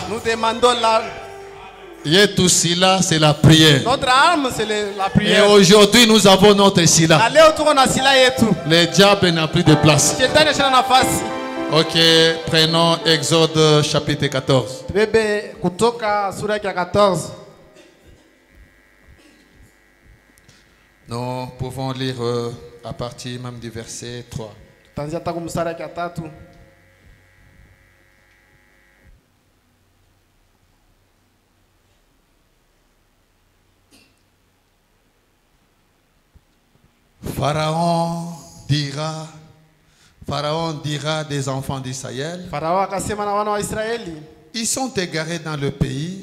Nous demandons la. Tout cela, c'est la prière. Notre arme, c'est la prière. Et aujourd'hui, nous avons notre sila. Le diable n'a plus de place. Ok, prenons Exode chapitre 14. Nous pouvons lire à partir même du verset 3. Pharaon dira des enfants d'Israël, ils sont égarés dans le pays,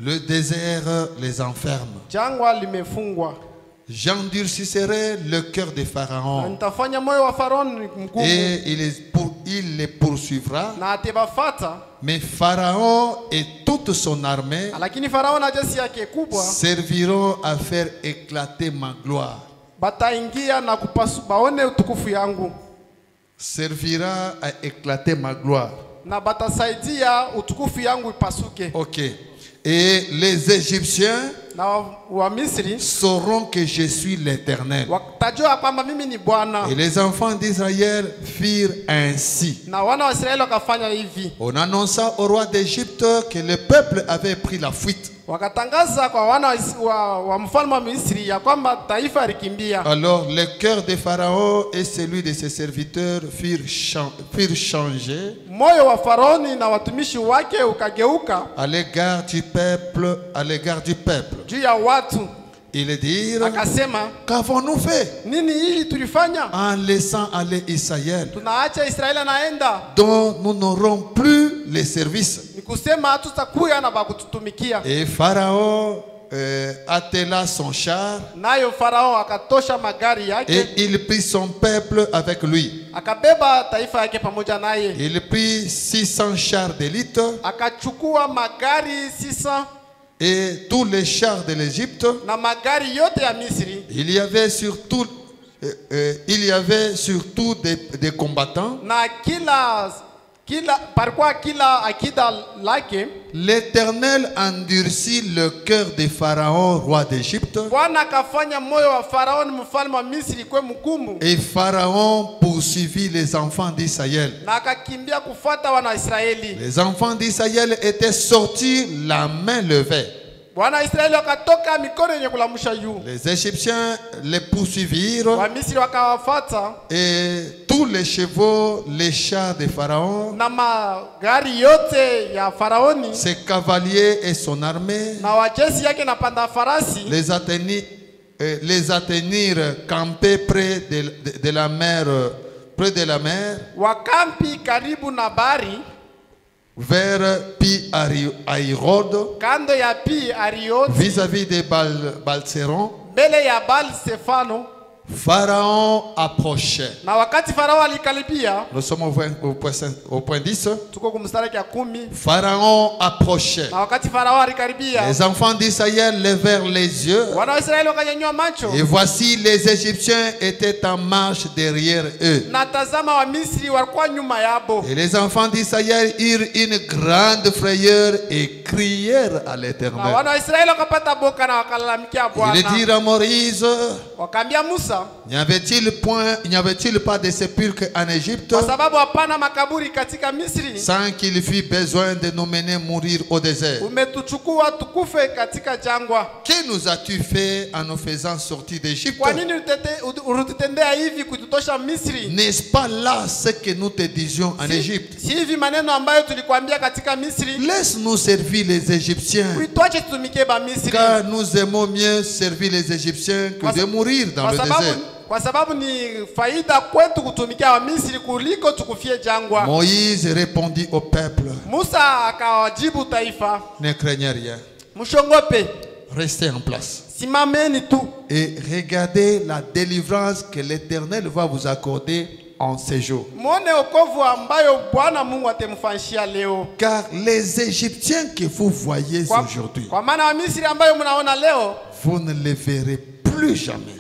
le désert les enferme. J'endurcirai le cœur de Pharaon et il les poursuivra. Mais Pharaon et toute son armée serviront à faire éclater ma gloire. Servira à éclater ma gloire. Ok. Et les Égyptiens sauront que je suis l'Éternel. Et les enfants d'Israël firent ainsi. On annonça au roi d'Égypte que le peuple avait pris la fuite. Alors le cœur de Pharaon et celui de ses serviteurs firent changer à l'égard du peuple, Ils dirent, qu'avons-nous fait en laissant aller Israël, dont nous n'aurons plus les services. Et Pharaon attela son char et il prit son peuple avec lui. Il prit 600 chars d'élite et tous les chars de l'Égypte. Il y avait surtout des combattants. L'Éternel endurcit le cœur de Pharaon, roi d'Égypte. Et Pharaon poursuivit les enfants d'Israël. Les enfants d'Israël étaient sortis la main levée. Les Égyptiens les poursuivirent et tous les chevaux, les chars de Pharaon, ses cavaliers et son armée les atteignirent campés près de la mer, vers Pi-Hahiroth, vis-à-vis de Baal-Zéphon. Pharaon approchait. Nous sommes au point 10. Pharaon approchait. Les enfants d'Israël levèrent les yeux. Et voici les Égyptiens étaient en marche derrière eux. Et les enfants d'Israël eurent une grande frayeur et crièrent à l'Éternel. Ils dirent à Moïse, n'y avait-il pas de sépulcre en Égypte sans qu'il fût besoin de nous mener mourir au désert? Que nous as-tu fait en nous faisant sortir d'Égypte? N'est-ce pas là ce que nous te disions en Égypte? Laisse-nous servir les Égyptiens, car nous aimons mieux servir les Égyptiens que de mourir dans le désert. Moïse répondit au peuple, ne craignez rien, restez en place et regardez la délivrance que l'Éternel va vous accorder en ces jours. Car les Égyptiens que vous voyez aujourd'hui, vous ne les verrez plus jamais.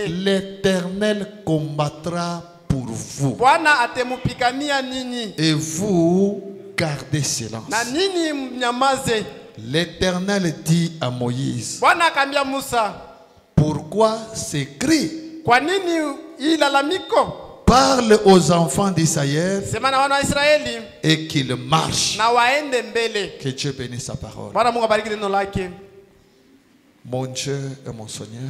L'Éternel combattra pour vous. Bwana atemupigania ninyi. Et vous gardez silence. Na ninyi mnyamaze. L'Éternel dit à Moïse, Bwana akambia Musa, pourquoi ces cris? Kwa nini ilalamiko? Parle aux enfants d'Israël Sema na wana wa Israeli et qu'ils marchent. na waende mbele. Que Dieu bénisse sa parole. Bwana Mungu abariki neno lake. Mon Dieu et mon Seigneur,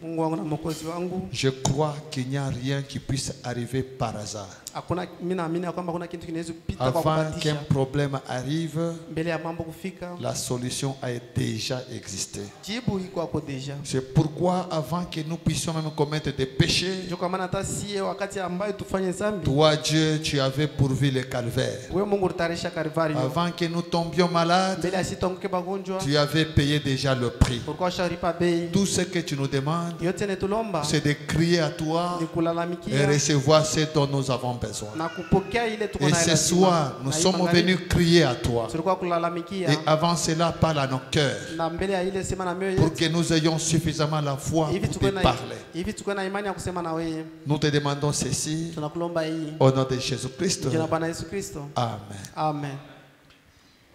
Mungu wangu na Mwokozi wangu, je crois qu'il n'y a rien qui puisse arriver par hasard. hakuna, mimi naamini kwamba kuna kitu kinaweza kupita kwa Avant kubatisha. qu'un problème arrive, Mbele ya mambo kufika, la solution a déjà existé. jibu iko hapo deja. C'est pourquoi avant que nous puissions même commettre des péchés, Ndio kwa maana hata sie wakati ambayo tufanye dhambi, toi Dieu, tu avais pourvu le calvaire. wewe Mungu utarisha Kalvari. Avant que nous tombions malades, Mbele asitongoke bagonjwa, tu avais payé déjà le prix. ulikuwa ushalipa bei. Tout ce que tu nous demandes, Yote netulomba c'est de crier à toi ni et kulalamikia recevoir ce dont nous avons besoin. na kupokea ile tuko Et nayo. ce soir, nous sommes venus crier à toi. Tulikuwa kulalamikia Et avant cela, parle à nos cœurs na mbele ya ile sema na mioyo pour yetu. que nous ayons suffisamment la foi Hivi pour tuko te na parler. hivi tuko na imani ya kusema na wewe. Nous te demandons ceci Tunakulomba hii au nom de Jésus-Christ. jina la Bwana Yesu Kristo. Amen. Amen.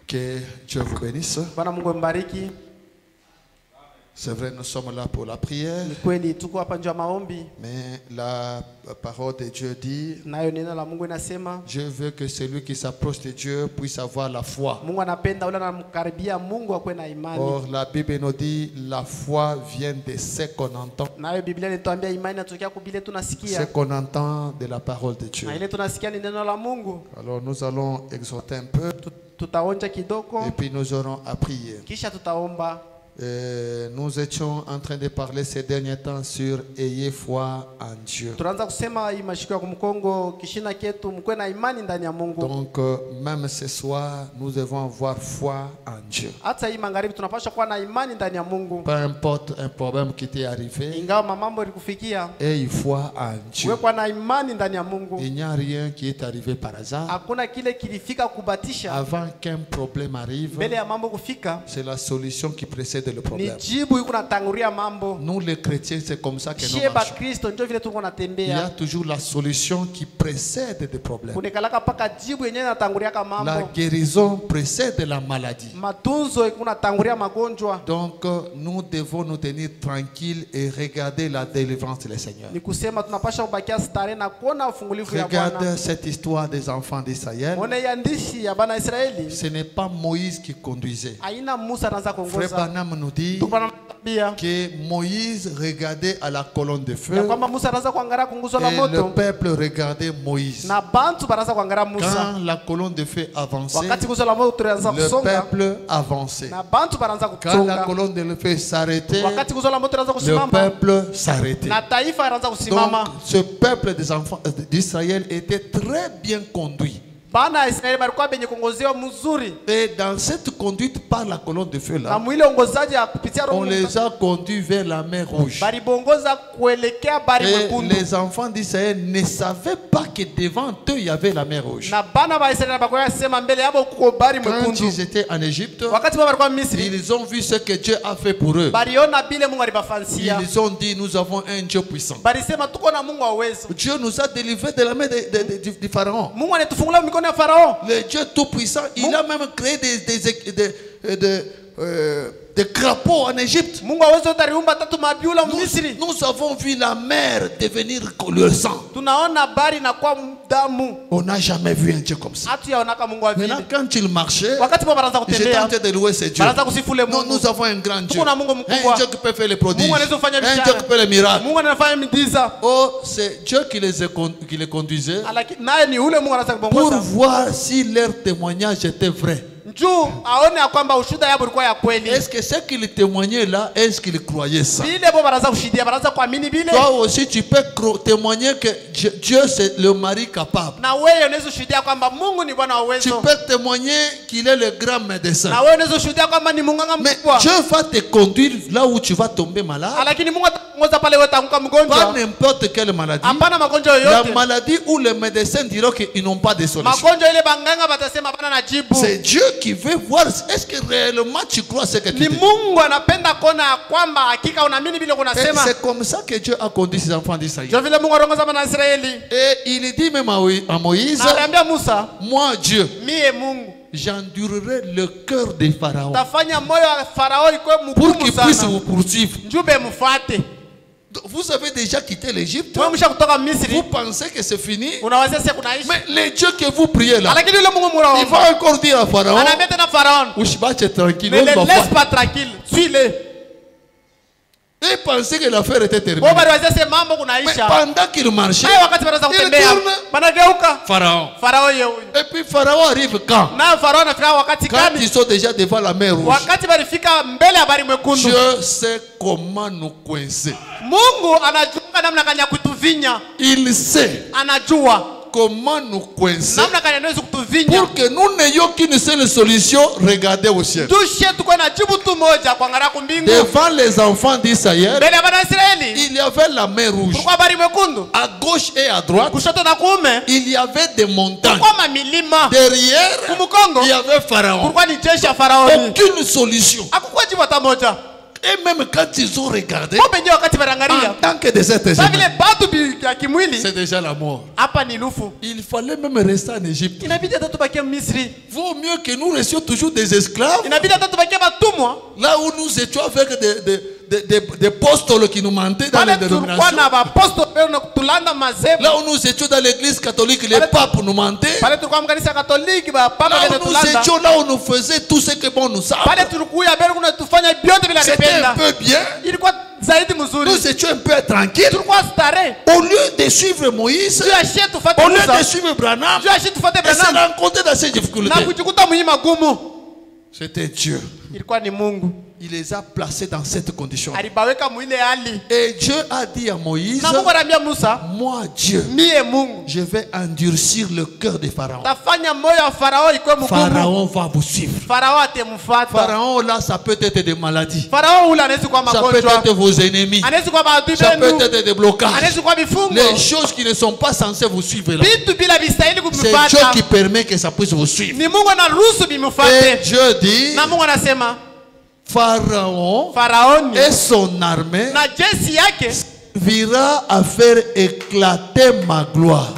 Que Dieu vous bénisse. Bwana Mungu ambariki. C'est vrai, nous sommes là pour la prière, Ni kweli tuko hapa nje ya maombi, mais la parole de Dieu dit, nayo neno la Mungu inasema je veux que celui qui s'approche de Dieu puisse avoir la foi. Mungu anapenda ule anamkaribia Mungu akwe na imani. Or, la Bible nous dit, la foi vient de ce qu'on entend, Nayo Biblia inatuambia imani inatokea kwa bile ce tunasikia. qu'on entend de la parole de Dieu. Na ile tunasikia ni neno la Mungu. Alors, nous allons exhorter un peu Tutaonja kidogo et puis nous aurons à prier. kisha tutaomba. Nous étions en train de parler ces derniers temps sur ayez foi en Dieu. Tunaanza kusema hii mashiko ya kumkongo kishina ketu mkwe na imani ndani ya Mungu. Donc, même ce soir, nous devons avoir foi en Dieu. Hata hii magharibi tunapaswa kuwa na imani ndani ya Mungu. Peu importe un problème qui t'est arrivé, Ingawa mambo ilikufikia, aie foi en Dieu. wewe kuwa na imani ndani ya Mungu. Il n'y a rien qui est arrivé par hasard. Hakuna kile kilifika kubatisha. Avant qu'un problème arrive, Mbele ya mambo kufika, c'est la solution qui précède le ni problème. jibu iko natangulia mambo. Nous les chrétiens, c'est comme ça que nous Shie ba marchons. Kristo ndio vile tuko Il y a natembea. toujours la solution qui précède le problème. Kunekalaka paka jibu yenyewe natangulia kama La mambo. guérison précède la maladie. Matunzo iko natangulia magonjwa. Donc, nous devons nous tenir tranquilles et regarder la délivrance du Seigneur. Ni kusema tunapasha kubakia stare na kuona ufungulivu ya Regarde Bwana. cette histoire des enfants d'Israël. Mone ya ndishi ya bana Israeli. Ce n'est pas Moïse qui conduisait. Aina Musa anaanza Frère kuongoza. Branham nous dit Tupanambia que Moïse regardait à la colonne de ya feu kwamba Musa anaanza kuangalia kunguzo la et le moto peuple regardait Moïse. na bantu banaanza kuangalia Musa. Quand la colonne de feu avançait, Wakati kunguzo la moto tunaanza le kusonga peuple avançait. na bantu banaanza Quand la kusonga. colonne de feu s'arrêtait, Wakati kunguzo la moto tunaanza le kusimama peuple s'arrêtait. na taifa anaanza Donc, kusimama. ce peuple des enfants d'Israël était très bien conduit. Bana ya Israeli balikuwa benye kuongozewa mzuri Et dans cette conduite par la colonne de feu na là, mwile ongozaji ya kupitia on Roho les a conduits vers la mer Rouge. balibongoza kuelekea bari Et mwekundu. les enfants d'Israël ne savaient pas que devant eux il y avait la mer Rouge. Na bana ba Israeli bakoya sema mbele yabo kuko bari Quand mwekundu. ils étaient en Égypte, Wakati baba balikuwa Misri ils ont vu ce que Dieu a fait pour eux. baliona bile Mungu alibafansia. Ils ont dit, nous avons un Dieu puissant. Balisema tuko na Mungu wa uwezo. Dieu nous a délivrés de la main du Pharaon. Mungu anatufungula mikono ya Farao. Le Dieu tout-puissant, il a même créé des crapauds en Égypte. Mungu wa uwezo tariumba tatu mabiula Misri. Nous avons vu la mer devenir le sang. Tunaona bari na kwa damu. On n'a jamais vu un Dieu comme ça. Hatu yaonaka Mungu wa vile. Maintenant, quand il marchait, Wakati baba banaanza j'étais kutembea. en train de louer ce Dieu. Banaanza kusifule Non, Mungu. nous avons un grand Dieu. Tuko na Mungu mkubwa. Un Dieu qui peut faire les prodiges. Mungu anaweza kufanya Un Dieu mishara. qui peut les miracles. Mungu anafanya miujiza. Oh, c'est Dieu qui les conduisait Lakini naye ni ule Mungu anaweza pour kubongoza. voir si leur témoignage était vrai. Njoo aone ya kwamba ushuhuda yao ulikuwa ya kweli. Est-ce que ce qu'il témoignait là, est-ce qu'il croyait ça? Bile bo banaanza kushidia, banaanza kuamini bile. Toi aussi, tu peux témoigner que Dieu c'est le mari capable. Na wewe unaweza kushuhudia kwamba Mungu ni Bwana wa Tu uwezo. peux témoigner qu'il est le grand médecin. Na wewe unaweza kushuhudia kwamba ni Mungu Mais mkubwa. Dieu va te conduire là où tu vas tomber malade. Lakini Mungu atakuongoza pale wewe utaanguka Pas mgonjwa. n'importe quelle maladie. Hapana magonjwa La yoyote. maladie où les médecins diront qu'ils n'ont pas de solution. Magonjwa ile banganga batasema bana na jibu. C'est Dieu qui veut voir est-ce que réellement tu crois ce que tu dis. Et c'est comme ça que Dieu a conduit ses enfants d'Israël. Et il dit même à Moïse, moi Dieu, j'endurerai le cœur des pharaons pour qu'il puisse vous poursuivre. Vous avez déjà quitté l'Égypte. Vous pensez que c'est fini. Mais les dieux que vous priez là, il va encore dire à Pharaon, tranquille, ne les laisse pas tranquille, suis-les. Et pensez que l'affaire était terminée. Mais pendant qu'il marchait, il retourne Pharaon. Et puis Pharaon arrive quand? Quand ils sont déjà devant la mer Rouge. Dieu sait comment nous coincer. Il sait comment nous coincer pour que nous n'ayons qu'une seule solution, regarder au ciel. Devant les enfants d'Israël, il y avait la mer Rouge. À gauche et à droite, il y avait des montagnes. Derrière, il y avait Pharaon. Aucune solution. Et même quand ils ont regardé, en tant que des êtres humains, c'est déjà la mort. Il fallait même rester en Égypte. Vaut mieux que nous restions toujours des esclaves. Là où nous étions avec des apôstoles qui nous mentaient dans les dénominations. Là où nous étions dans l'église catholique, les papes nous mentaient. Là où nous étions, là où nous faisions tout ce que bon nous savons. C'était un peu bien. Nous étions un peu tranquilles. Au lieu de suivre Moïse, au lieu de suivre Branham, et se rencontrer dans ces difficultés. C'était Dieu. Il les a placés dans cette condition. Et Dieu a dit à Moïse, moi Dieu, je vais endurcir le cœur de Pharaon. Pharaon va vous suivre. Pharaon là, ça peut être des maladies. Ça peut être vos ennemis. Ça peut être des blocages. Les choses qui ne sont pas censées vous suivre là. C'est Dieu qui permet que ça puisse vous suivre. Et Dieu dit, Pharaon et son armée vira à faire éclater ma gloire.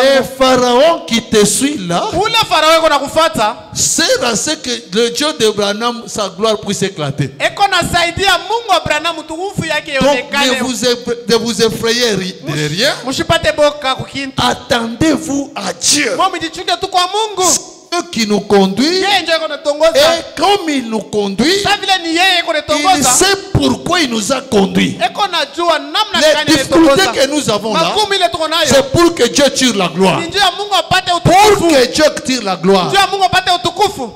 Et Pharaon qui te suit là sert à ce que le Dieu de Branham, sa gloire puisse éclater. Donc ne vous effrayez de rien. Attendez-vous à Dieu qui nous conduit, et comme il nous conduit, il sait pourquoi il nous a conduits. Les difficultés que nous avons là, c'est pour que Dieu tire la gloire. Pour que Dieu tire la gloire,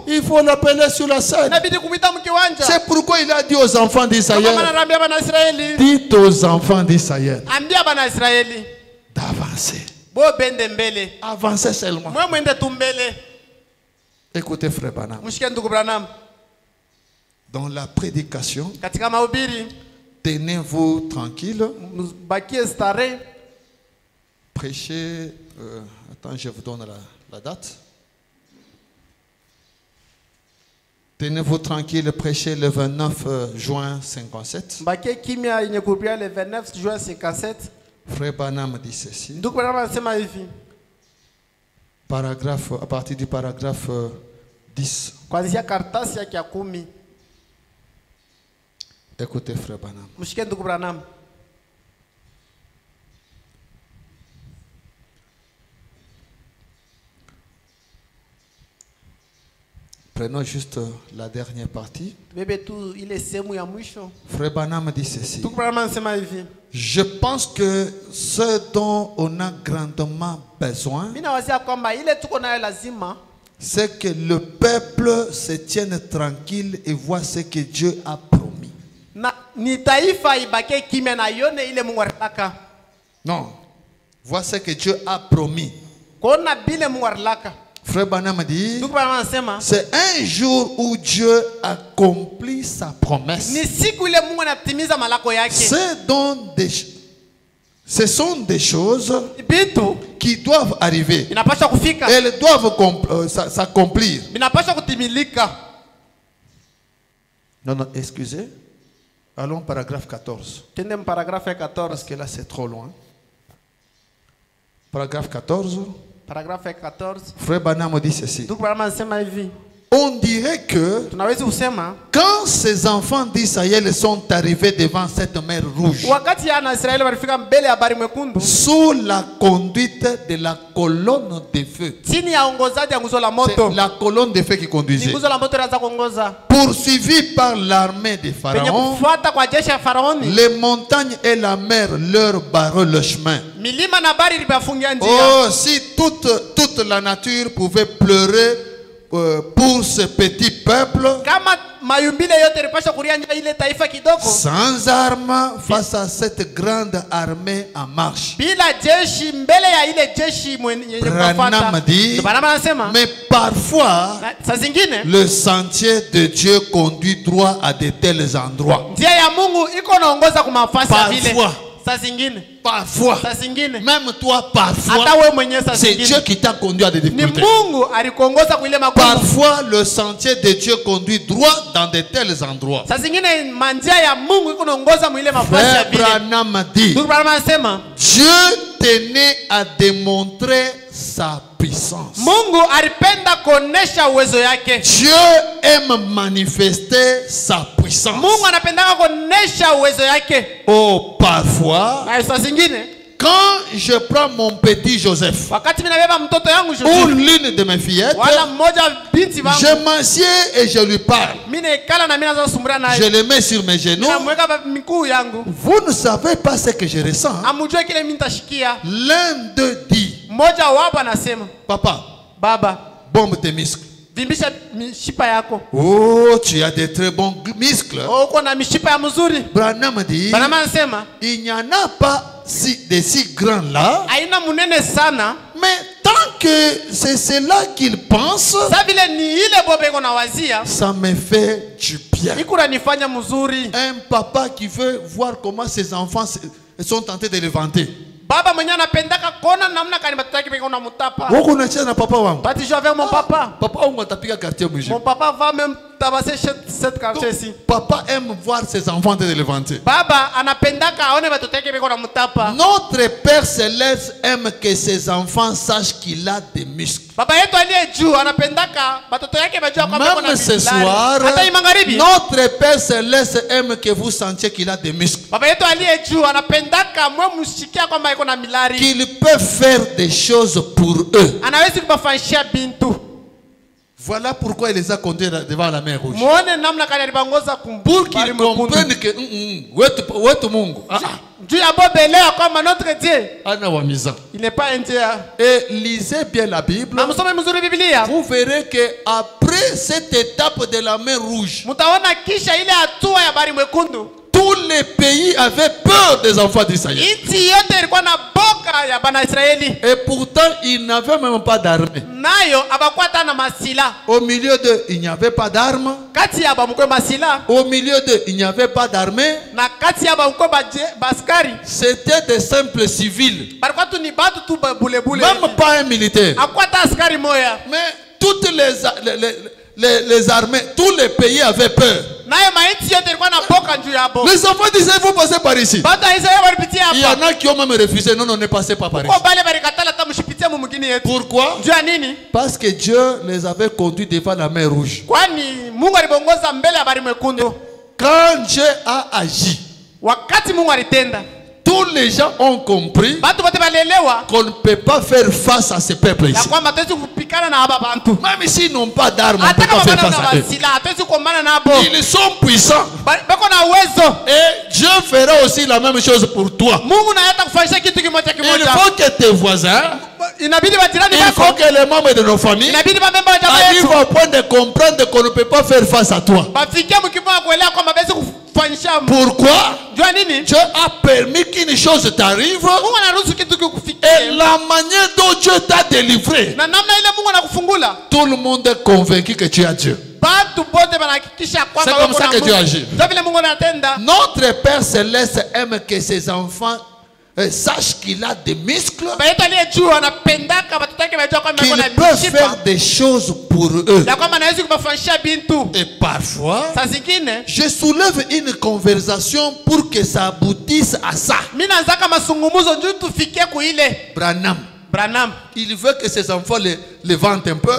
il faut l'appeler sur la scène. C'est pourquoi il a dit aux enfants d'Israël, dites aux enfants d'Israël d'avancer. Avancez seulement. Écoutez frère Branham. Dans la prédication, tenez-vous tranquille. Prêchez. Attends, je vous donne la date. Tenez-vous tranquille, prêchez le 29 juin 57. Le 29 juin 57. Frère Branham dit ceci. Paragraphe, à partir du paragraphe 10. Écoutez frère Branham. Prenons juste la dernière partie. Frère Branham dit ceci. Je pense que ce dont on a grandement besoin, c'est que le peuple se tienne tranquille et voit ce que Dieu a promis. Non, voit ce que Dieu a promis. Frère Branham dit, c'est un jour où Dieu accomplit sa promesse. Ce sont des choses qui doivent arriver. Elles doivent s'accomplir. Non, non, excusez. Allons au paragraphe 14. Parce que là, c'est trop loin. Paragraphe 14. Frère Branham dit ceci. On dirait que quand ces enfants d'Israël sont arrivés devant cette mer rouge, sous la conduite de la colonne de feu, c'est la colonne de feu qui conduisait, poursuivis par l'armée de Pharaon, les montagnes et la mer leur barrent le chemin. Oh, si toute la nature pouvait pleurer pour ce petit peuple, sans armes, face à cette grande armée en marche. Branham dit, mais parfois le sentier de Dieu conduit droit à de tels endroits. Parfois, même toi, parfois, c'est Dieu qui t'a conduit à des difficultés. Parfois, le sentier de Dieu conduit droit dans de tels endroits. Frère Branham dit, Dieu tenait à démontrer sa puissance. Dieu aime manifester sa puissance. Oh, parfois, quand je prends mon petit Joseph ou l'une de mes fillettes, je m'assieds et je lui parle. Je le mets sur mes genoux. Vous ne savez pas ce que je ressens. L'un d'eux dit, papa, bombe tes muscles. Oh, tu as de très bons muscles. Branham dit, il n'y en a pas de si grands là. Mais tant que c'est cela qu'il pense, ça me fait du bien. Un papa qui veut voir comment ses enfants sont tentés de le vanter. Baba mwenye anapendaka kona namna kani batoto yake beko namutapa. Woko unacheza na papa wangu? Tati je avec mon papa. Papa wangu atapiga quartier mjini. Mon papa va même tabasser cette quartier ici. Papa aime voir ses enfants de levanter. Baba anapendaka aone batoto yake beko namutapa. Notre Père céleste aime que ses enfants sachent qu'il a des muscles. Baba yetu aliye juu anapendaka batoto yake bajua kwamba beko na muscles. Même ce soir, notre Père céleste aime que vous sentiez qu'il a des muscles. Baba yetu aliye juu anapendaka mwe mushikia kwamba qu'il peut faire des choses pour eux. Voilà pourquoi il les a conduits devant la mer rouge. Pour qu'ils comprennent que il n'est pas un Dieu. Et lisez bien la Bible. Vous verrez que après cette étape de la mer rouge, tous les pays avaient peur des enfants d'Israël. Et pourtant, ils n'avaient même pas d'armée. Au milieu d'eux, il n'y avait pas d'armes. Au milieu d'eux, il n'y avait pas d'armée. C'était des simples civils. Même pas un militaire. Mais toutes les armées, tous les pays avaient peur. Les enfants disaient, il faut passer par ici. Il y en a qui ont même refusé. Non, non, ne passez pas par ici. Pourquoi? Parce que Dieu les avait conduits devant la mer rouge. Quand Dieu a agi, tous les gens ont compris qu'on ne peut pas faire face à ces peuples ici. Même s'ils n'ont pas d'armes, on ne peut pas faire face à eux. Ils sont puissants. Et Dieu fera aussi la même chose pour toi. Il faut que tes voisins, il faut que les membres de nos familles arrivent au point de comprendre qu'on ne peut pas faire face à toi. Pourquoi? Dieu a permis qu'une chose t'arrive et la manière dont Dieu t'a délivré, tout le monde est convaincu que tu as Dieu. C'est comme ça que Dieu agit. Notre Père céleste aime que ses enfants sache qu'il a des muscles, qu'il peut faire des choses pour eux. Et parfois, je soulève une conversation pour que ça aboutisse à ça. Branham, il veut que ses enfants les vantent un peu.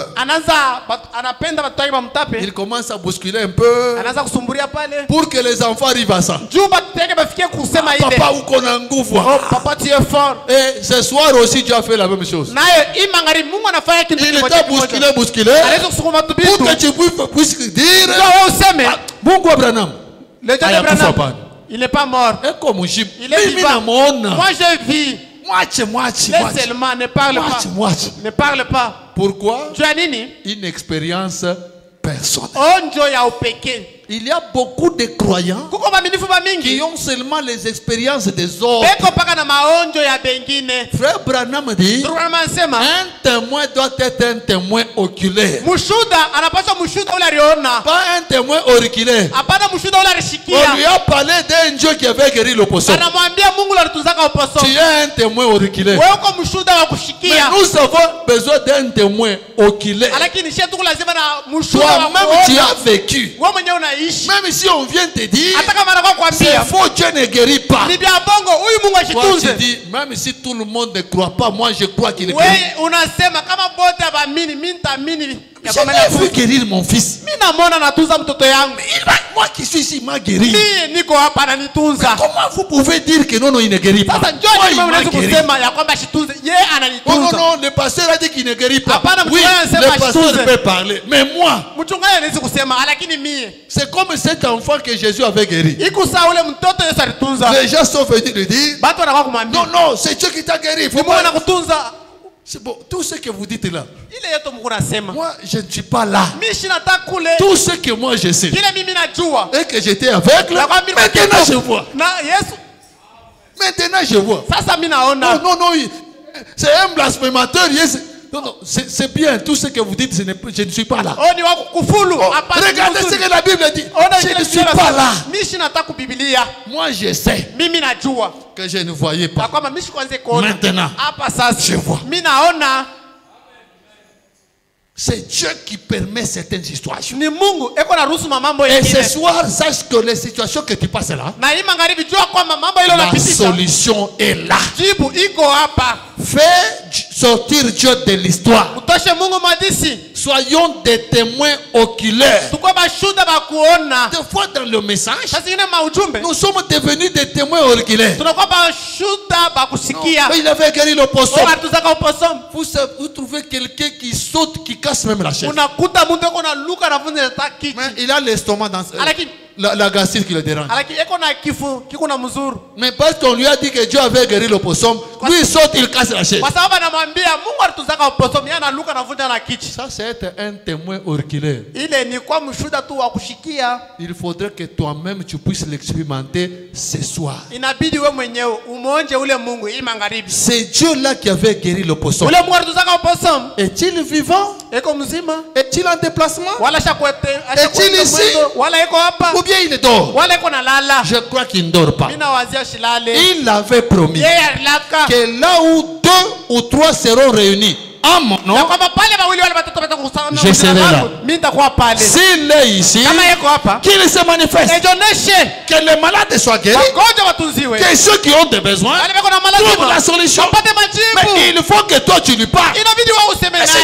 Il commence à bousculer un peu pour que les enfants arrivent à ça. Papa, où qu'on a un goût, papa, tu es fort. Et ce soir aussi, tu as fait la même chose. Il était bousculé pour que tu puisses dire pourquoi Branham? Il n'est pas mort. Il est vivant. Moi, je vis. Laisse seulement, ne parle pas. Ne parle pas. Pourquoi? Une expérience personnelle. Il y a beaucoup de croyants qui ont seulement les expériences des autres. Frère Branham dit, un témoin doit être un témoin oculaire. Pas un témoin auriculaire. On lui a parlé d'un Dieu qui avait guéri l'opposant. Tu es un témoin auriculaire. Mais nous avons besoin d'un témoin oculaire. Toi-même, tu as vécu. Même si on vient te dire, c'est faux, Dieu ne guérit pas. Toi, tu dis, même si tout le monde ne croit pas, moi je crois qu'il guérit. J'ai vu guérir mon fils. Moi qui suis ici, il m'a guéri. Mais comment vous pouvez dire que non, il ne guérit pas? Moi, il m'a guéri. Non, le pasteur a dit qu'il ne guérit pas. Oui, le pasteur peut parler. Mais moi, c'est comme cet enfant que Jésus avait guéri. Les gens sont venus lui dire, non, c'est Dieu qui t'a guéri. C'est bon, tout ce que vous dites là, moi je ne suis pas là. Tout ce que moi je sais et que j'étais aveugle, maintenant je vois. Maintenant je vois. Non, c'est un blasphémateur. Non, c'est bien, tout ce que vous dites, je ne suis pas là. Regardez ce que la Bible dit. Je ne suis pas là. Moi je sais que je ne voyais pas. Maintenant, je vois. C'est Dieu qui permet certaines situations. Et ce soir, sache que les situations que tu passes là, la solution est là. Fais sortir Dieu de l'histoire. Soyons des témoins oculaires. Des fois dans le message, nous sommes devenus des témoins oculaires. Non, il avait guéri l'opposant. Vous trouvez quelqu'un qui saute, qui casse même la chaise. Mais il a l'estomac dans la gastrite qui le dérange. Mais parce qu'on lui a dit que Dieu avait guéri l'opossum, lui il saute, il casse la chaise. Ça c'est être un témoin auriculaire. Il faudrait que toi-même tu puisses l'expérimenter ce soir. C'est Dieu là qui avait guéri l'opossum. Est-il vivant? Est-il en déplacement? Est-il ici? Ou bien il dort? Je crois qu'il ne dort pas. Il avait promis que là où 2 ou 3 seront réunis en mon nom, je serai là. S'il est ici, qu'il se manifeste. Que les malades soient guéris. Que ceux qui ont des besoins trouvent la solution. Mais il faut que toi tu lui parles. Et si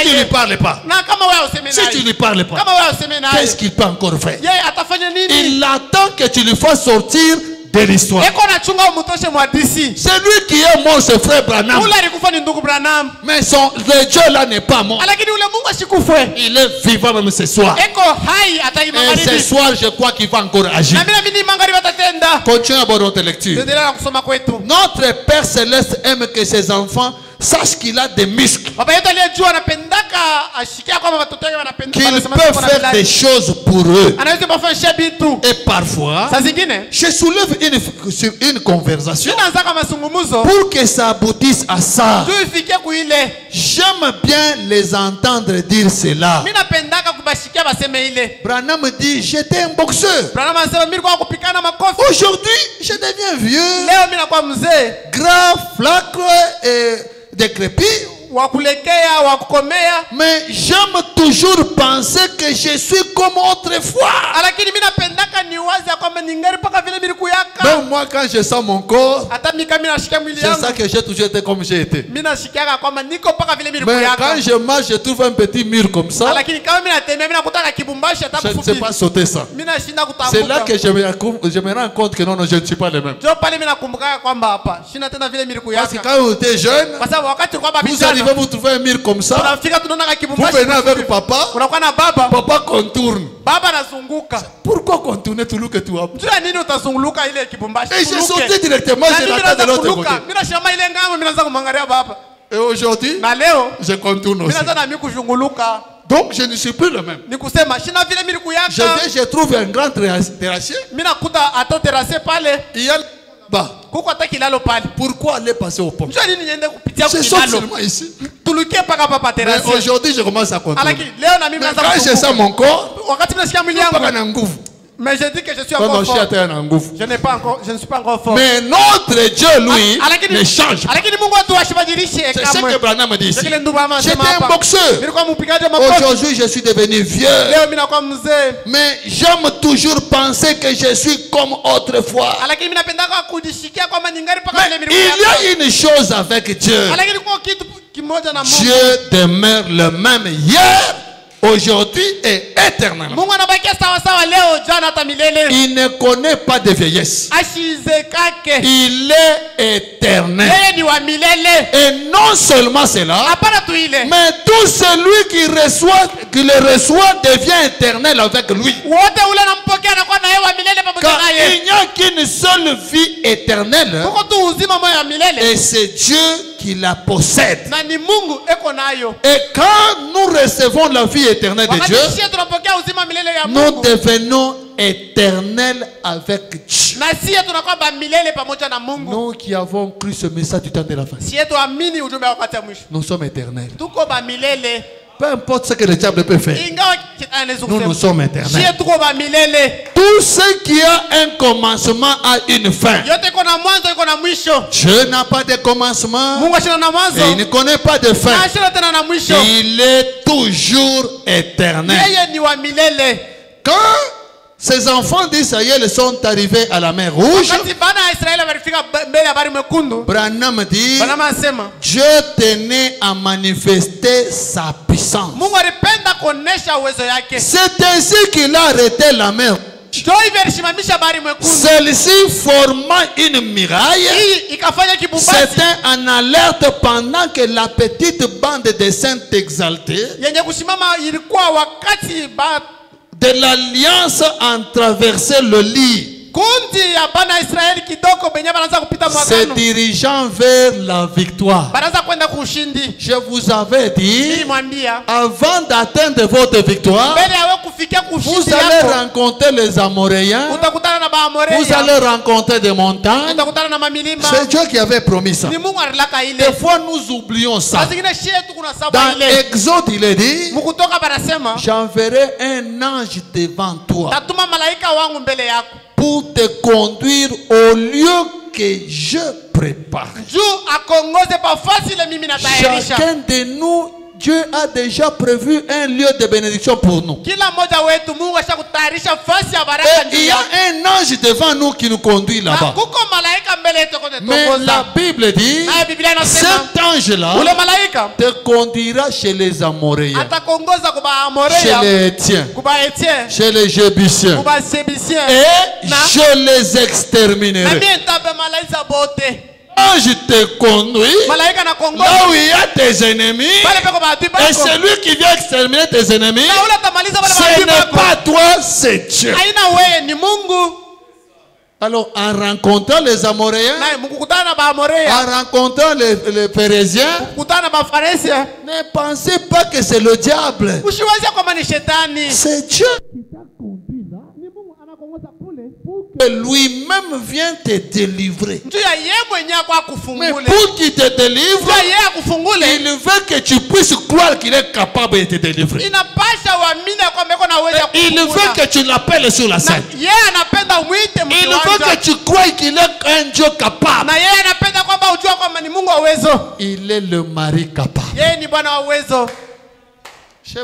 tu ne lui parles pas, qu'est-ce qu'il peut encore faire? Il attend que tu lui fasses sortir de l'histoire. C'est lui qui est mort, ce frère Branham. Mais le Dieu là n'est pas mort. Il est vivant même ce soir. Et ce soir, je crois qu'il va encore agir. Continue à voir notre lecture. Notre Père Céleste aime que ses enfants sachent qu'il a des muscles. Qu'il peut faire des choses pour eux. Et parfois, je soulève une conversation pour que ça aboutisse à ça. J'aime bien les entendre dire cela. Branham dit, j'étais un boxeur. Aujourd'hui, je deviens vieux, grand, flacre et décrépit. Mais j'aime toujours penser que je suis comme autrefois. Donc moi, quand je sens mon corps, c'est ça que j'ai toujours été comme j'ai été. Mais quand je marche, je trouve un petit mur comme ça. Je ne sais pas sauter ça. C'est là que je me rends compte que non, je ne suis pas le même. Parce que quand vous êtes jeune, vous arrivez, vous trouvez un mur comme ça. Vous venez avec papa. Papa contourne. Pourquoi contourner tout le que tu as? Et j'ai sauté directement, j'ai la tête de l'autre côté. Et aujourd'hui, je contourne aussi. Donc je ne suis plus le même. Je trouve un grand terrassier. Il y a bas. Pourquoi aller passer au pont? Je saute seulement ici. Mais aujourd'hui, je commence à contrôler. Mais quand je sens mon corps, mais je dis que je suis encore fort. Je ne suis pas encore fort. Mais notre Dieu, lui, ne change pas. C'est ce que Branham dit ici. J'étais un boxeur. Aujourd'hui, je suis devenu vieux. Mais j'aime toujours penser que je suis comme autrefois. Mais il y a une chose avec Dieu. Dieu demeure le même hier, aujourd'hui et éternellement. Il ne connaît pas de vieillesse. Il est éternel. Et non seulement cela, mais tout celui qui le reçoit devient éternel avec lui. Car il n'y a qu'une seule vie éternelle. Et c'est Dieu qui la possède. Et quand nous recevons la vie éternelle de Dieu, nous devenons éternels avec Dieu. Nous qui avons cru ce message du temps de la fin, nous sommes éternels. Peu importe ce que le diable peut faire, nous sommes éternels. Tout ce qui a un commencement a une fin. Dieu n'a pas de commencement et il ne connaît pas de fin. Il est toujours éternel. Quand ces enfants d'Israël sont arrivés à la mer Rouge, Branham dit, Dieu tenait à manifester sa puissance. C'est ainsi qu'il a arrêté la mer. Celle-ci formant une muraille, c'était en alerte pendant que la petite bande de saints exaltés de l'alliance en traversait le lit, se dirigeant vers la victoire. Je vous avais dit, avant d'atteindre votre victoire, vous allez rencontrer les Amoréens, vous allez rencontrer des montagnes. C'est Dieu qui avait promis ça. Des fois nous oublions ça. Dans Exode, il est dit, j'enverrai un ange devant toi pour te conduire au lieu que je prépare. Chacun de nous, Dieu a déjà prévu un lieu de bénédiction pour nous. Et il y a un ange devant nous qui nous conduit là-bas. Mais la Bible dit, cet ange-là te conduira chez les Amoréens, chez les Hétiens, chez les Jébusiens, et je les exterminerai. Je te conduis là où il y a tes ennemis, et celui qui vient exterminer tes ennemis, ce n'est pas toi, c'est Dieu. Alors, en rencontrant les Amoréens, en rencontrant les Phérésiens, ne pensez pas que c'est le diable. C'est Dieu qui t'a conduit là pour que lui-même vient te délivrer. Mais pour qu'il te délivre, il veut que tu puisses croire qu'il est capable de te délivrer. Il veut que tu l'appelles sur la scène. Il veut que tu crois qu'il est un Dieu capable. Il est le mari capable. Je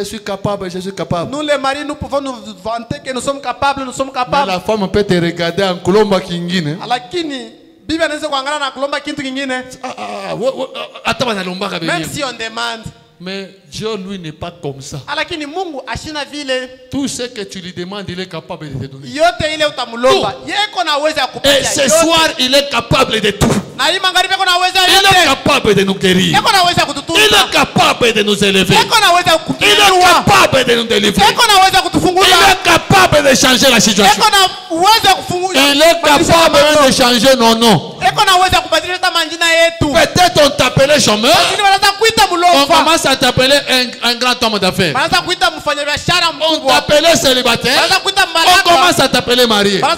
suis capable, je suis capable. Nous les maris, nous pouvons nous vanter que nous sommes capables, nous sommes capables. Mais la femme peut te regarder en kulomba kingine. Même si on demande. Mais Dieu, lui, n'est pas comme ça. Tout ce que tu lui demandes, il est capable de te donner. Et ce soir, il est capable de tout. Il est capable de nous guérir. Il est capable de nous élever. Il est capable de nous délivrer. Il est capable de changer la situation. Il est capable de changer nos noms. Peut-être on t'appelait chômeur. On commence à t'appeler un grand homme d'affaires. On t'appelait célibataire. On commence à t'appeler marié. On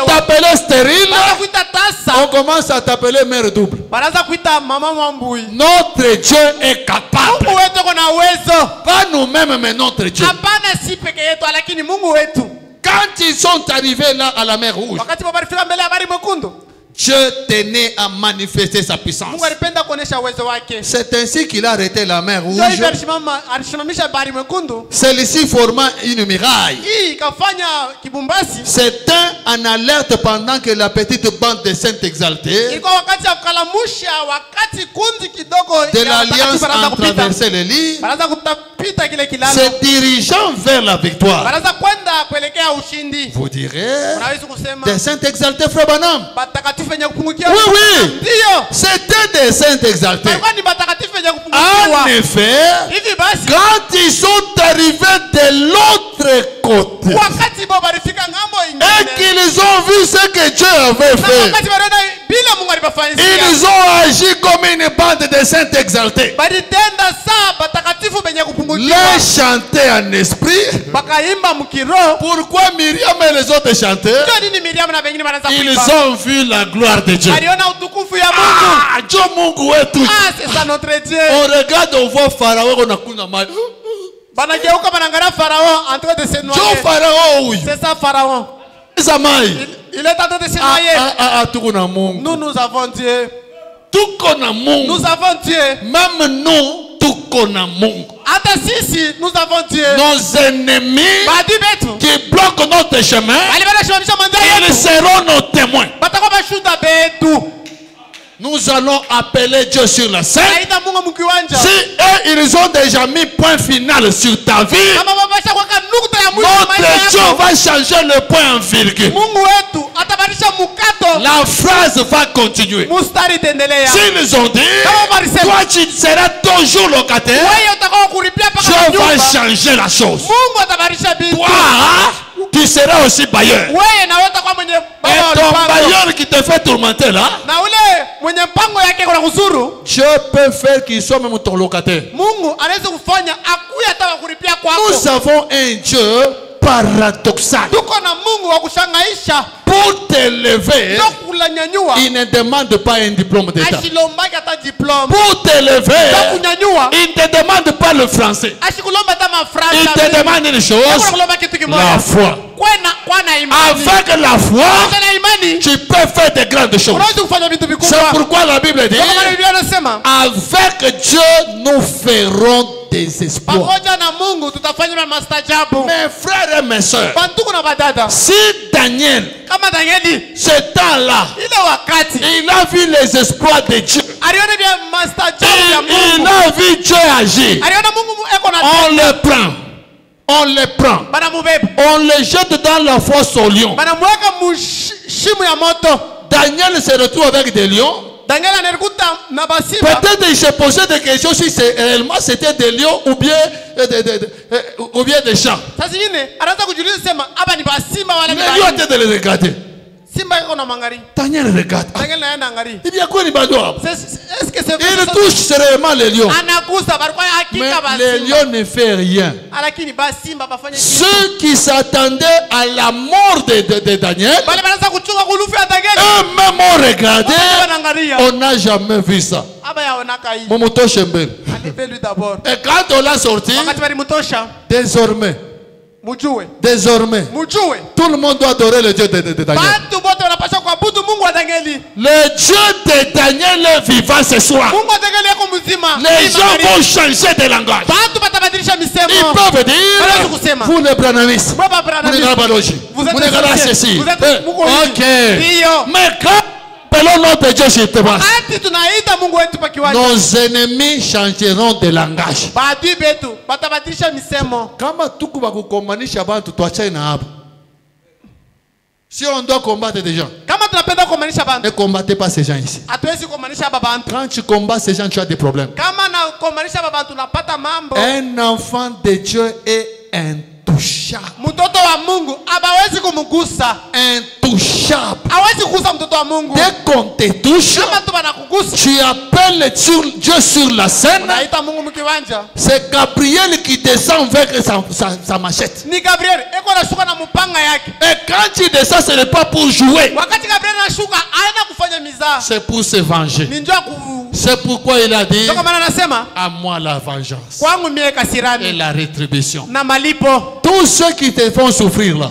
t'appelait stérile. On commence à t'appeler mère double. Notre Dieu est capable. Pas nous-mêmes, mais notre Dieu. Quand ils sont arrivés là à la mer Rouge, Dieu tenait à manifester sa puissance. C'est ainsi qu'il a arrêté la mer Rouge. Celle-ci formant une muraille. C'était en alerte pendant que la petite bande des saints exaltés de l'alliance en traversait le lit, se dirigeant vers la victoire. Vous direz, des saints exaltés, frère Branham. Oui, oui. C'était des saints exaltés. En effet, quand ils sont arrivés de l'autre côté et qu'ils ont vu ce que Dieu avait fait, ils ont agi comme une bande de saints exaltés. Les chanter en esprit. Pourquoi Myriam et les autres chantaient? Ils ont vu la gloire de Dieu. Ah, Dieu Mungu wetu. C'est ça notre Dieu. On regarde, on voit Pharaon, on a kuna mal. C'est ça Pharaon. Il est en train de se noyer. Nous avons Dieu. Nous avons Dieu. Même nous, tout qu'on a Mungu. Nous avons Dieu. Nos ennemis qui bloquent notre chemin, ils seront nos témoins. Nous allons appeler Dieu sur la scène. Si eux, ils ont déjà mis point final sur ta vie, notre Dieu va changer le point en virgule. La phrase va continuer. S'ils ont dit, toi tu seras toujours locataire, Dieu va changer la chose. Toi, tu seras aussi bailleur. Et ton bailleur qui te fait tourmenter là, Dieu peut faire qu'il soit même ton locataire. Nous avons un Dieu paradoxal. Pour t'élever, il ne demande pas un diplôme d'État. Pour t'élever, il ne te demande pas le français. Il te demande une chose, la foi. Avec la foi, tu peux faire de grandes choses. C'est pourquoi la Bible dit, avec Dieu, nous ferons des exploits. Mes frères et mes soeurs, si Daniel, ce temps-là, il a vu les exploits de Dieu, il a vu Dieu agir, on le prend. On les prend. On les jette dans la fosse aux lions. Daniel se retrouve avec des lions. Peut-être il s'est posé des questions si réellement c'était des lions ou bien des chats. Les lions étaient de les regarder. Daniel regarde. Il y a quoi, est-ce que c'est il touche sérieusement les lions. Mais les lions ne font rien. Ceux qui s'attendaient à la mort de Daniel, eux-mêmes ont regardé. On n'a jamais vu ça. Et quand on l'a sorti, désormais, tout le monde doit adorer le Dieu de Daniel. Le Dieu de Daniel est vivant ce soir. Les gens vont changer de langage. Ils peuvent dire, vous les branamistes, vous êtes là ceci. Ok. Mais quand appelons notre Dieu sur te passe, nos ennemis changeront de langage. Si on doit combattre des gens, ne combattez pas ces gens ici. Quand tu combats ces gens, tu as des problèmes. Un enfant de Dieu est intouchable. Intouchable. Dès qu'on te touche, tu appelles Dieu sur la scène. C'est Gabriel qui descend avec sa machette. Et quand tu descends, ce n'est pas pour jouer. C'est pour se venger. C'est pourquoi il a dit, à moi la vengeance et la rétribution. Tous ceux qui te font souffrir là,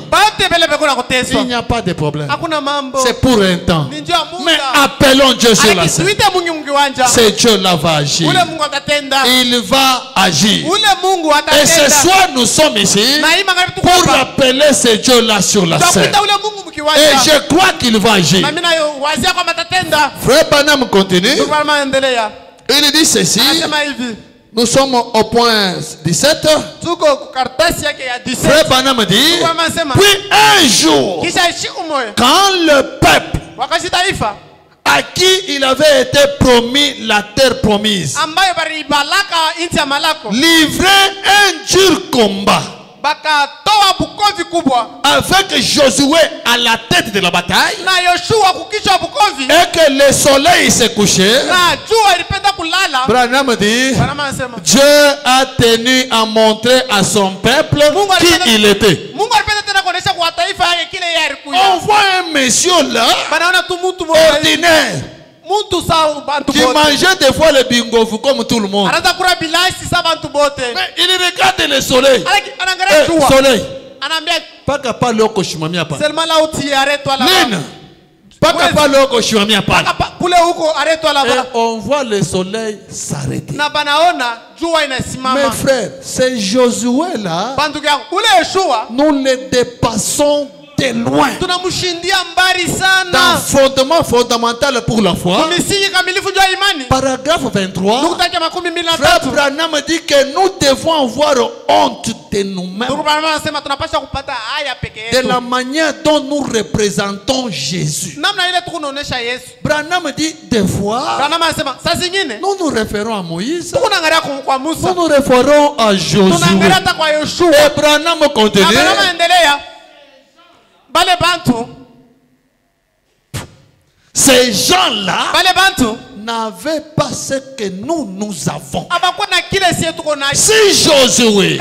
il n'y a pas de problème. C'est pour un temps. Mais appelons Dieu sur la scène. C'est Dieu là va agir. Il va agir. Et ce soir nous sommes ici pour appeler ce Dieu là sur la scène. Et je crois qu'il va agir. Frère Branham continue. Il dit ceci. Nous sommes au point 17. Frère Branham dit, puis un jour, quand le peuple à qui il avait été promis la terre promise livrait un dur combat avec Josué à la tête de la bataille, et que le soleil s'est couché, Branham dit, Dieu a tenu à montrer à son peuple qui il était. On voit un monsieur là, ordinaire, qui mangeait des fois le bingofu comme tout le monde. Mais il regarde le soleil. Soleil. Pas capable de koshimamia pa. Lina. Pas capable de koshimamia pa. Et on voit le soleil s'arrêter. Mes frères, c'est Josué là. Nous le dépassons de loin. Dans fondement fondamental pour la foi, paragraphe 23, Frère Branham dit que nous devons avoir honte de nous-mêmes, de la manière dont nous représentons Jésus. Branham dit des fois, nous nous référons à Moïse, nous nous référons à Josué. Et Branham continue. Ces gens-là n'avaient pas ce que nous avons. Si Josué,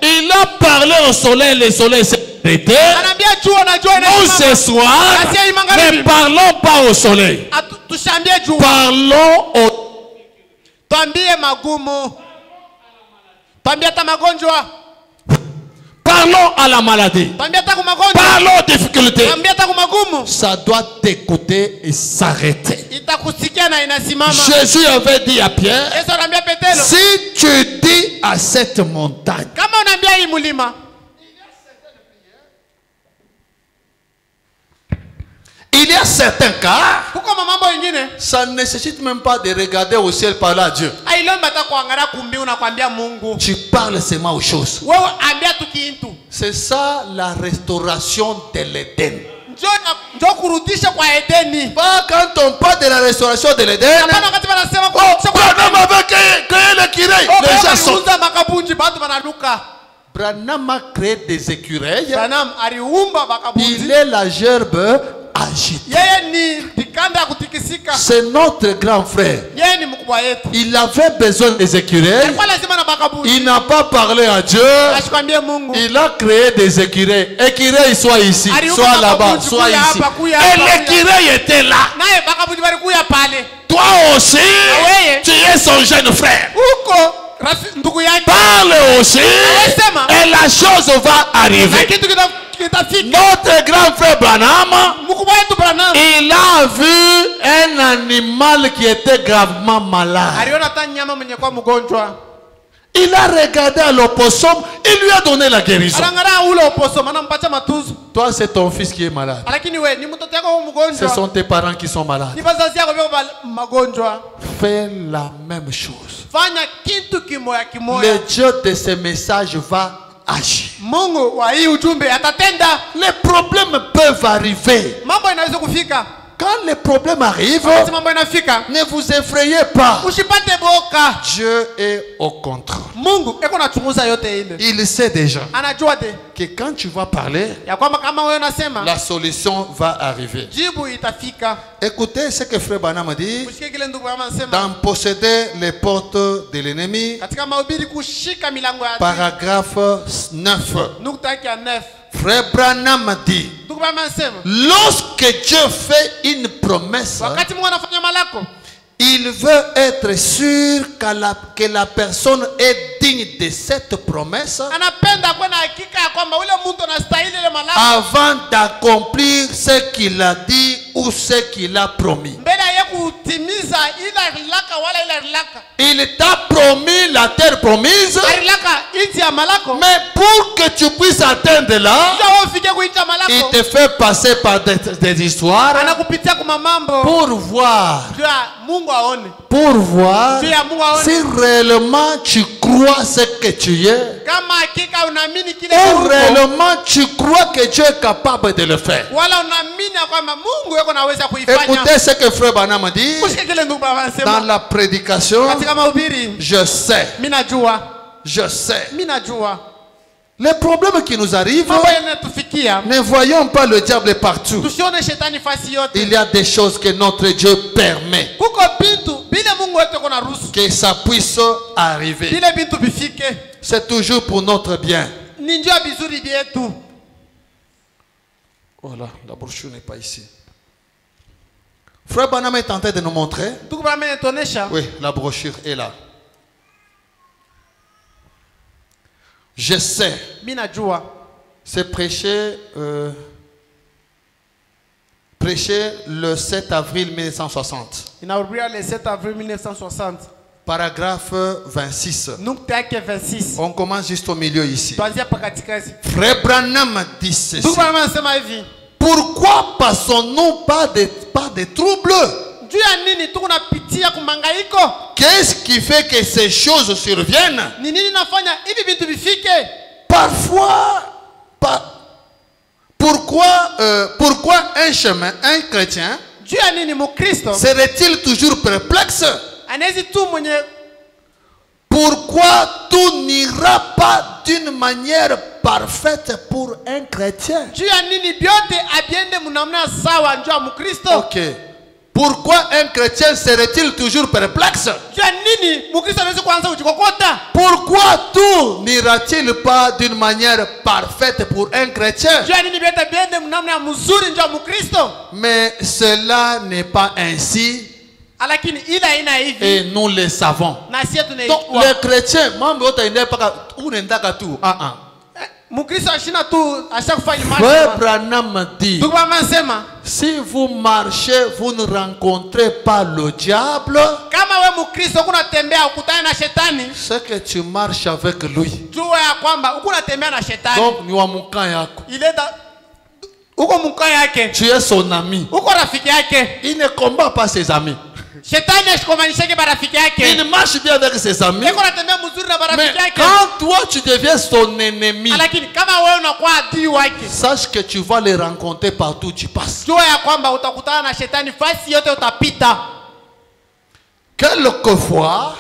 il a parlé au soleil, le soleil s'est arrêté. Nous ce soir, ne parlons pas au soleil. Parlons au... Parlons à la maladie. Parlons aux difficultés. Ça doit t'écouter et s'arrêter. Jésus avait dit à Pierre, si tu dis à cette montagne, il y a certains cas, ça ne nécessite même pas de regarder au ciel parler à Dieu. Tu parles seulement aux choses. C'est ça la restauration de l'Éden. Pas quand on parle de la restauration de l'Éden. Branham avait créé l'écureuil. Les gens sont... Branham a créé des écureuils. Il est la gerbe agité. C'est notre grand frère. Il avait besoin des écureuils. Il n'a pas parlé à Dieu. Il a créé des écureuils. Écureuils, soit ici, soit là-bas, soit ici. Et l'écureuil était là. Toi aussi, tu es son jeune frère. Parle aussi et la chose va arriver. Notre grand frère Branham, il a vu un animal qui était gravement malade. Il a regardé à l'opossum, il lui a donné la guérison. Toi, c'est ton fils qui est malade. Ce sont tes parents qui sont malades. Fais la même chose. Le Dieu de ce message va agir. Les problèmes peuvent arriver. Quand les problèmes arrivent, ne vous effrayez pas. Dieu est au contrôle. Il sait déjà que quand tu vas parler, la solution va arriver. Écoutez ce que Frère Branham dit dans posséder les portes de l'ennemi, paragraphe 9. Frère Branham dit, lorsque Dieu fait une promesse, il veut être sûr que la personne est digne de cette promesse avant d'accomplir ce qu'il a dit ou ce qu'il a promis. Il t'a promis la terre promise, mais pour que tu puisses atteindre là, il te fait passer par des histoires pour voir si réellement tu crois ce que tu es, ou réellement tu crois que Dieu est capable de le faire. Écoutez ce que Frère Branham dit dans la prédication. Je sais. Les problèmes qui nous arrivent, ne voyons pas le diable partout. Il y a des choses que notre Dieu permet que ça puisse arriver. C'est toujours pour notre bien. Voilà, la brochure n'est pas ici. Frère Branham est en train de nous montrer. Oui, la brochure est là. Je sais. C'est prêché le 7 avril 1960. Le 7 avril 1960. Paragraphe 26. On commence juste au milieu ici. Frère Branham dit ceci. Pourquoi passons-nous pas des troubles? Qu'est-ce qui fait que ces choses surviennent? Parfois, pourquoi un chemin, un chrétien, serait-il toujours perplexe? Pourquoi tout n'ira pas d'une manière parfaite pour un chrétien? Ok. Pourquoi un chrétien serait-il toujours perplexe? Pourquoi tout n'ira-t-il pas d'une manière parfaite pour un chrétien? Mais cela n'est pas ainsi. Et nous le savons. Donc les chrétiens, Frère Branham dit, si vous marchez, vous ne rencontrez pas le diable. C'est que tu marches avec lui. Donc, tu es son ami. Il ne combat pas ses amis. Il marche bien avec ses amis. Mais quand toi tu deviens son ennemi, sache que tu vas les rencontrer partout où tu passes. Quelquefois,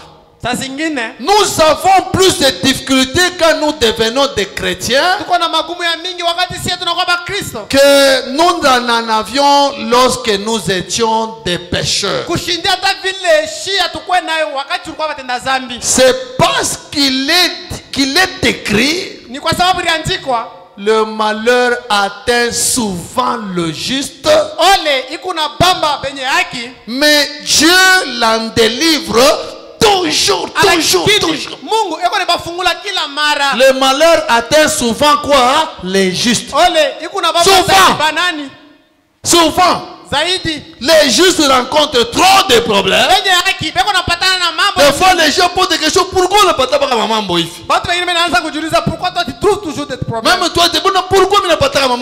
Nous avons plus de difficultés quand nous devenons des chrétiens que nous en avions lorsque nous étions des pécheurs. C'est parce qu'il est écrit, le malheur atteint souvent le juste, mais Dieu l'en délivre toujours. Le malheur atteint souvent quoi? Les justes. Souvent. Les justes rencontrent trop de problèmes. Des fois, les gens posent des questions. Pourquoi on ne peut pas maman boïf? Même toi, tu dis pourquoi on ne peut pas maman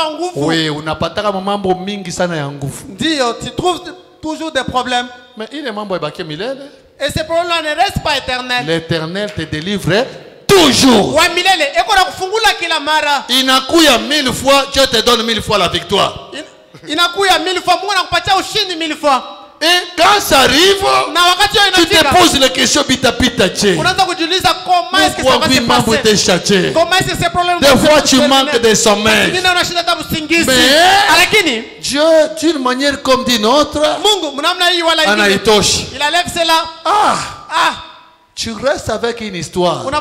boïf? Oui, on n'a pas de maman boïf sana ya nguvu. Tu trouves toujours des problèmes. Mais il est membre de Milène. Et ces problèmes ne restent pas éternels. L'Éternel te délivre toujours. Inakuya 1000 fois, Dieu te donne 1000 fois la victoire. Inakuya 1000 fois, Mungu anakupatia ushindi 1000 fois. Et quand ça arrive, tu te poses les questions pita-pita. Unaanza kujiuliza comment est-ce que ça va se passer? Comment est-ce que ces problèmes des fois tu manques de sommeil. Mais Dieu, d'une manière comme d'une autre, il enlève cela. Tu restes avec une histoire. Mes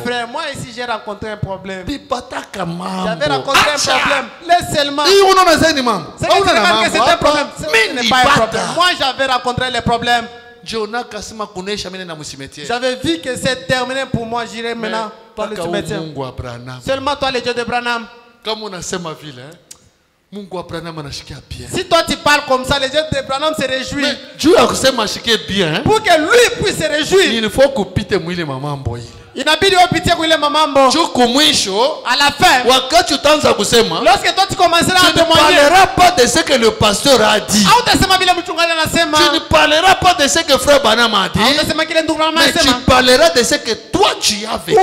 frères, moi ici j'ai rencontré un problème. J'avais rencontré un problème. Laisse seulement. C'est un problème. Ce n'est pas un problème. Moi j'avais rencontré les problèmes. J'avais vu que c'est terminé pour moi. J'irai maintenant dans le cimetière. Seulement toi, le Dieu de Branham. Comme on a fait ma ville, hein? Si toi tu parles comme ça, les gens de Branham se réjouissent. Mais Dieu a bien. Pour que lui puisse se réjouir, il faut que pite mouille maman boy. Il n'a pas dit pitié pour les mamans. À la fin, lorsque toi tu commenceras à témoigner, tu ne parleras pas de ce que le pasteur a dit. Tu ne parleras pas de ce que frère Branham a dit. Mais tu parleras de ce que toi tu as vécu.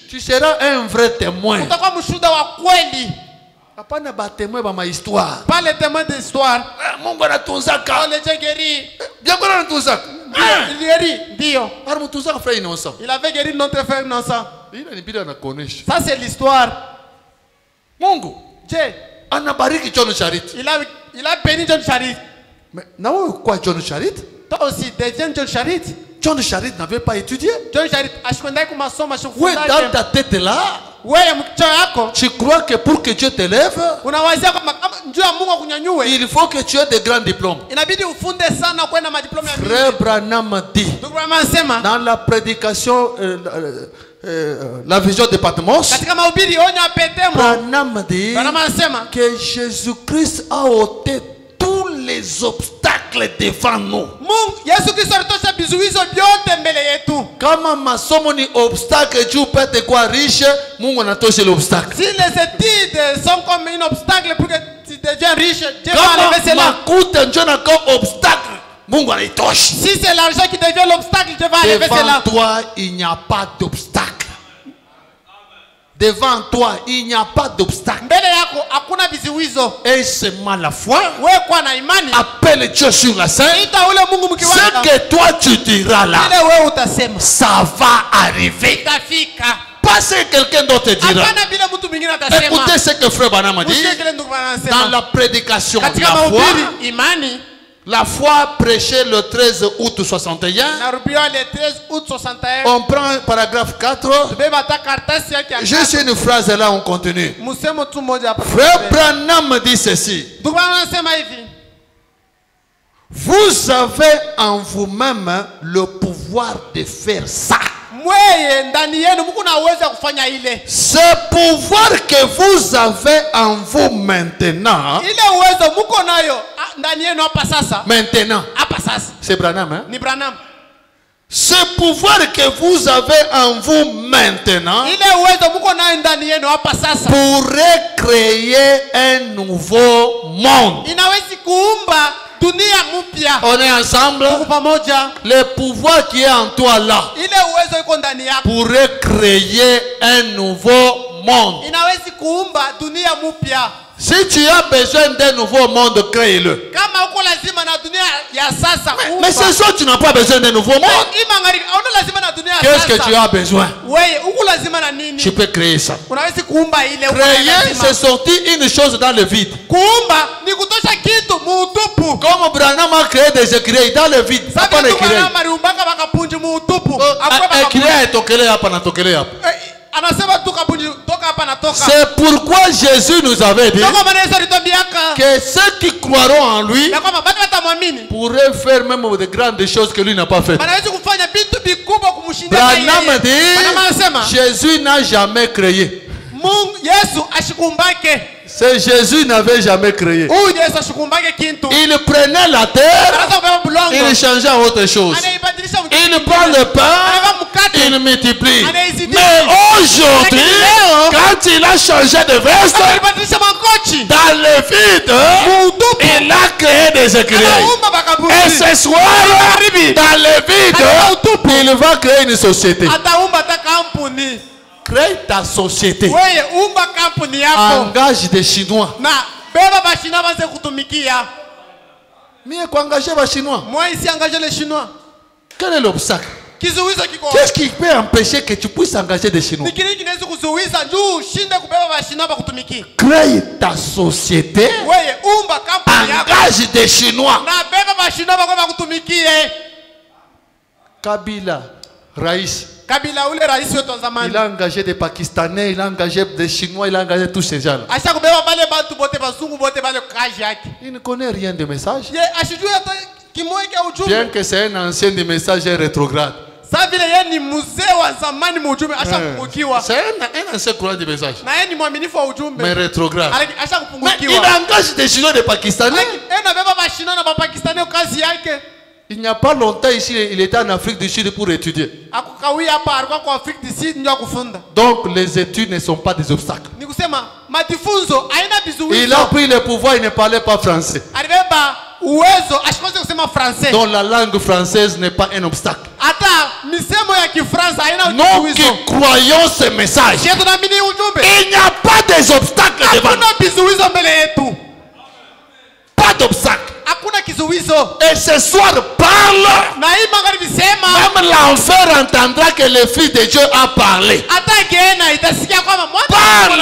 Tu seras un vrai témoin. Pas les témoins d'histoire. Il guéri. Il avait guéri notre frère innocent. Ça c'est l'histoire. Dieu. Il a béni John Charit. Mais quoi John Charit? Toi aussi, deviens John Charit. John Charit n'avait pas étudié. John Charit, oui, dans ta tête là, tu crois que pour que Dieu t'élève, il faut que tu aies de grands diplômes. Frère Branham dit dans la prédication, la vision de Patmos, Branham dit que Jésus-Christ a ôté tous les obstacles devant nous. Kama masomo ni obstacle, Dieu peut être quoi riche, Mungu anatosha l'obstacle. Si les études sont comme un obstacle pour que tu deviens riche, Dieu va enlever cela. Makuta ndio na obstacle, Mungu anaitosha. Si c'est l'argent qui devient l'obstacle, Dieu va enlever cela. Devant toi, il n'y a pas d'obstacle. Devant toi, il n'y a pas d'obstacle. Et seulement la foi. Appelle Dieu sur la scène. Ce que toi tu diras là, ça va arriver. Pas ce que quelqu'un d'autre dira. Écoutez ce que frère Branham dit dans la prédication de la foi. La foi prêchée le 13 août 61. On prend le paragraphe 4. Juste une phrase là, on continue. Frère Branham dit ceci. Vous avez en vous-même le pouvoir de faire ça. Ce pouvoir que vous avez en vous maintenant. Maintenant. C'est Branham, hein? Ce pouvoir que vous avez en vous maintenant pourrait créer un nouveau monde. On est ensemble. Le pouvoir qui est en toi là pourrait créer un nouveau monde. Si tu as besoin d'un nouveau monde, crée-le. Mais ce soir, tu n'as pas besoin d'un nouveau monde. Qu'est-ce que tu as besoin? Tu peux créer ça. Créer, c'est sortir une chose dans le vide. Comme Branham a créé des écrits dans le vide. C'est pourquoi Jésus nous avait dit que ceux qui croiront en lui pourraient faire même de grandes choses que lui n'a pas faites. Branham dit, Jésus n'a jamais créé. C'est Jésus n'avait jamais créé. Il prenait la terre, il changeait à autre chose. Il prend le pain, il multiplie. Mais aujourd'hui, quand il a changé de veste, dans le vide, il a créé des écrits. Et ce soir, dans le vide, il va créer une société. Crée ta société. Engage des Chinois. Mais quoi engager les Chinois? Moi ici engager les Chinois. Quel est l'obstacle? Qu'est-ce qui peut empêcher que tu puisses engager des Chinois? Crée ta société. Engage des Chinois. Kabila, Raïs. Il a engagé des Pakistanais, il a engagé des Chinois, il a engagé tous ces gens. Il ne connaît rien de message. Bien que c'est un ancien des messages rétrograde. C'est un ancien courant de message. Mais rétrograde. Mais il engage des Chinois et des Pakistanais. Il n'y a pas longtemps ici, il était en Afrique du Sud pour étudier. Donc les études ne sont pas des obstacles. Il a pris le pouvoir, il ne parlait pas français. Donc la langue française n'est pas un obstacle. Nous qui croyons ce message, il n'y a pas des obstacles devant. Pas d'obstacle. Et ce soir parle. Même l'enfer entendra que le Fils de Dieu a parlé. Parle.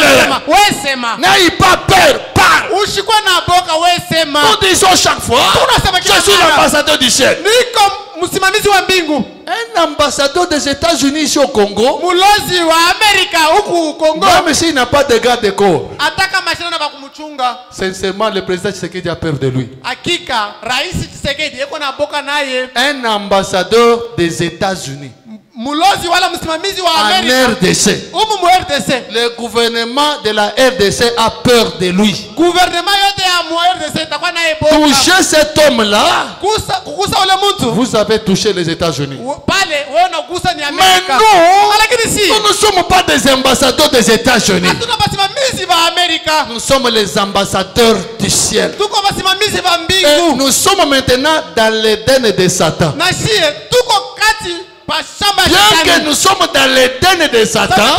N'ayez pas peur. Parle. Nous disons chaque fois, je suis l'ambassadeur du ciel. Un ambassadeur des États-Unis ici au Congo, même s'il n'a pas de garde de corps, sincèrement, le président Tshisekedi a peur de lui. Un ambassadeur des États-Unis en RDC. Le gouvernement de la RDC a peur de lui. Toucher cet homme-là, vous avez touché les États-Unis. Mais nous ne sommes pas des ambassadeurs des États-Unis. Nous sommes les ambassadeurs du ciel. Et nous sommes maintenant dans l'Éden de Satan. Bien que nous sommes dans l'Éden de Satan,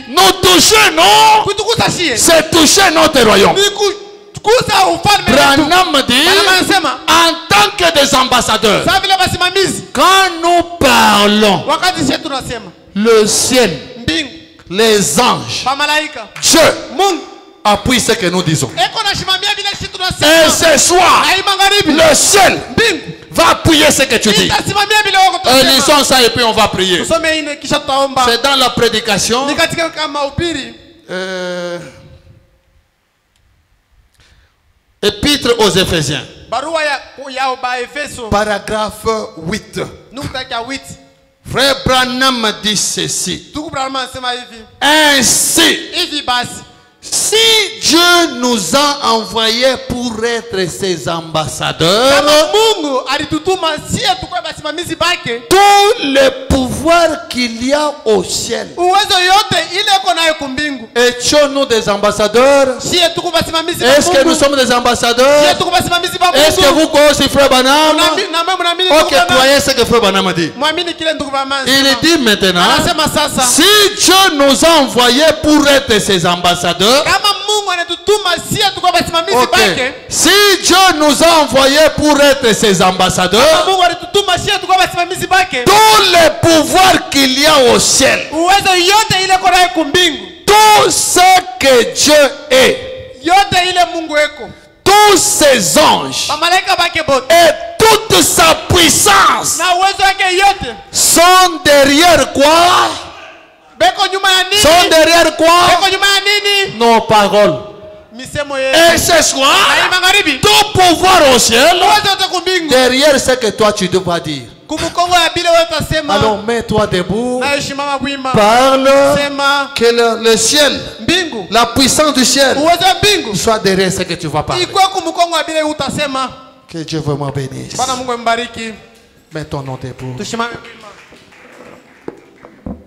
nous touchons, c'est toucher notre royaume. Branham dit, en tant que des ambassadeurs, quand nous parlons, le ciel, les anges, Dieu appuie ce que nous disons. Et ce soir, le ciel va appuyer ce que tu dis. Lisons ça et puis on va prier. C'est dans la prédication. Épître aux Éphésiens. Paragraphe 8. Frère Branham dit ceci. Ainsi, si Dieu nous a envoyés pour être ses ambassadeurs, tout le pouvoir qu'il y a au ciel, étions-nous des ambassadeurs? Est-ce que nous sommes des ambassadeurs? Est-ce que vous connaissez Frère Branham? Ok, croyez ce que Frère Branham dit. Il dit maintenant, si Dieu nous a envoyés pour être ses ambassadeurs, Okay. Si Dieu nous a envoyés pour être ses ambassadeurs, tous les pouvoirs qu'il y a au ciel, tout ce que Dieu est, tous ses anges et toute sa puissance sont derrière quoi? Sont derrière quoi? Nos paroles. Et ce soir, tout pouvoir au ciel, derrière ce que toi tu dois dire. Alors mets-toi debout, parle, que le ciel, la puissance du ciel, soit derrière ce que tu vas parler. Que Dieu vraiment bénisse. Mets ton nom debout.